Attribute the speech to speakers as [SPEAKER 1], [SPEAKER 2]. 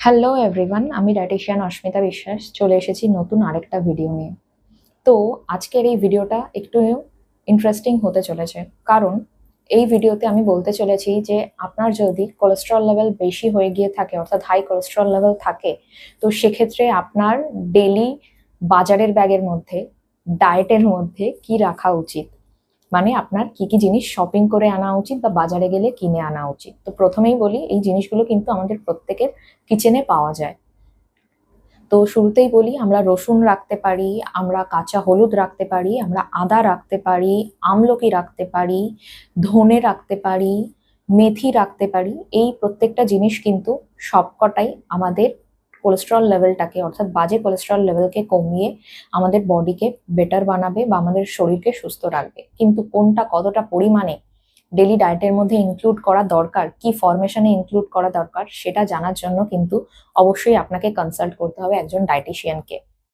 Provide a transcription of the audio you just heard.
[SPEAKER 1] Hello everyone, আমি dietician অস্মিতা বিশ্বাস চলে এসেছি নতুন আরেকটা ভিডিও নিয়ে। তো আজকের এই ভিডিওটা একটু ইন্টারেস্টিং হতে চলেছে, কারণ এই ভিডিওতে আমি বলতে চলেছি যে আপনার যদি কোলেস্টেরল লেভেল বেশি হয়ে গিয়ে থাকে, অর্থাৎ হাই কোলেস্টেরল লেভেল থাকে, তো সেক্ষেত্রে আপনার ডেলি বাজারের ব্যাগের মধ্যে, ডায়েটের মধ্যে কি রাখা উচিত, মানে আপনার কি কি জিনিস শপিং করে আনা উচিত বা বাজারে গেলে কিনে আনা উচিত। তো প্রথমেই বলি, এই জিনিসগুলো কিন্তু আমাদের প্রত্যেকের কিচেনে পাওয়া যায়। তো শুরুতেই বলি, আমরা রসুন রাখতে পারি, আমরা কাঁচা হলুদ রাখতে পারি, আমরা আদা রাখতে পারি, আমলকি রাখতে পারি, ধনে রাখতে পারি, মেথি রাখতে পারি। এই প্রত্যেকটা জিনিস কিন্তু সবকটাই আমাদের কোলেস্টেরল লেভেলটাকে, অর্থাৎ বাজে কোলেস্টেরল লেভেলকে কমিয়ে আমাদের বডিকে বেটার বানাবে বা আমাদের শরীরকে সুস্থ রাখবে। কিন্তু কোনটা কতটা পরিমাণে ডেলি ডায়েটের মধ্যে ইনক্লুড করা দরকার, কি ফরমেশনে ইনক্লুড করা দরকার, সেটা জানার জন্য কিন্তু অবশ্যই আপনাকে কনসাল্ট করতে হবে একজন ডায়েটিশিয়ানকে।